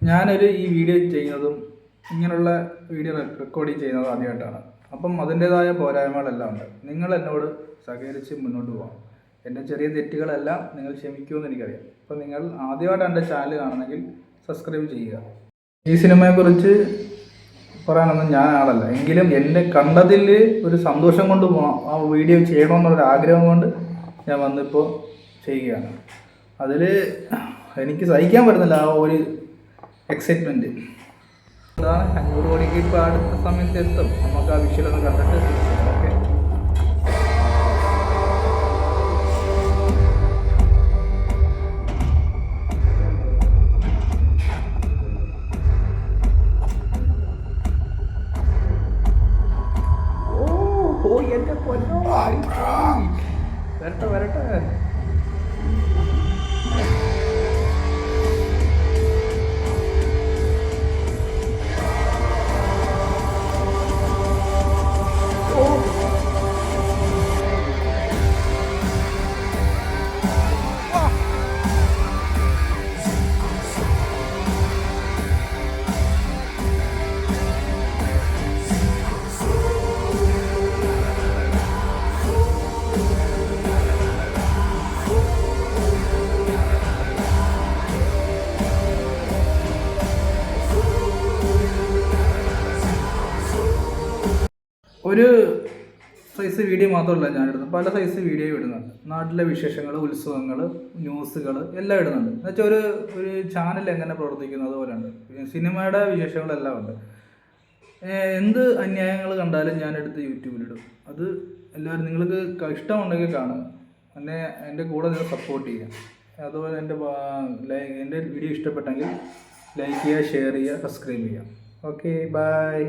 ഞാനൊരു ഈ വീഡിയോ ചെയ്യുന്നതും ഇങ്ങനെയുള്ള വീഡിയോ റെക്കോർഡ് ചെയ്യുന്നതും ആദ്യമായിട്ടാണ്. അപ്പം അതിൻ്റേതായ പോരായ്മകളെല്ലാം ഉണ്ട്. നിങ്ങൾ എന്നോട് സഹകരിച്ച് മുന്നോട്ട് പോകാം. എൻ്റെ ചെറിയ തെറ്റുകളെല്ലാം നിങ്ങൾ ക്ഷമിക്കുമെന്ന് എനിക്കറിയാം. അപ്പോൾ നിങ്ങൾ ആദ്യമായിട്ടാണ് എൻ്റെ ചാനൽ കാണുന്നെങ്കിൽ സബ്സ്ക്രൈബ് ചെയ്യുക. ഈ സിനിമയെക്കുറിച്ച് പറയാനൊന്നും ഞാൻ ആളല്ല, എങ്കിലും എൻ്റെ കണ്ടതിൽ ഒരു സന്തോഷം കൊണ്ട് ആ വീഡിയോ ചെയ്യണമെന്നുള്ളൊരു ആഗ്രഹം കൊണ്ട് ഞാൻ വന്നിപ്പോൾ ചെയ്യുകയാണ്. അതിൽ എനിക്ക് സഹിക്കാൻ പറ്റുന്നില്ല ആ ഒരു എക്സൈറ്റ്മെൻറ്റ്. അതാണ് 500 കോടിക്ക് ഇപ്പോൾ അടുത്ത സമയത്ത് എത്തും. നമുക്ക് ആ വിഷയമൊന്ന് കണ്ടിട്ട് ഓക്കെ. ഓ എൻ്റെ പൊന്നോ, വരട്ടെ വരട്ടെ. ഒരു സൈസ് വീഡിയോ മാത്രമല്ല ഞാനിടുന്നത്, പല സൈസ് വീഡിയോ ഇടുന്നുണ്ട്. നാട്ടിലെ വിശേഷങ്ങൾ, ഉത്സവങ്ങൾ, ന്യൂസുകൾ എല്ലാം ഇടുന്നുണ്ട്. എന്നുവെച്ചാൽ ഒരു ചാനൽ എങ്ങനെ പ്രവർത്തിക്കുന്നു അതുപോലെ ഉണ്ട്. സിനിമയുടെ വിശേഷങ്ങളെല്ലാം ഉണ്ട്. എന്ത് അന്യായങ്ങൾ കണ്ടാലും ഞാനെടുത്ത് യൂട്യൂബിലിടും. അത് എല്ലാവരും നിങ്ങൾക്ക് ഇഷ്ടമുണ്ടെങ്കിൽ കാണുക, എൻ്റെ കൂടെ നിങ്ങൾ സപ്പോർട്ട് ചെയ്യുക. അതുപോലെ എൻ്റെ വീഡിയോ ഇഷ്ടപ്പെട്ടെങ്കിൽ ലൈക്ക് ചെയ്യുക, ഷെയർ ചെയ്യുക, സബ്സ്ക്രൈബ് ചെയ്യുക. Okay, by.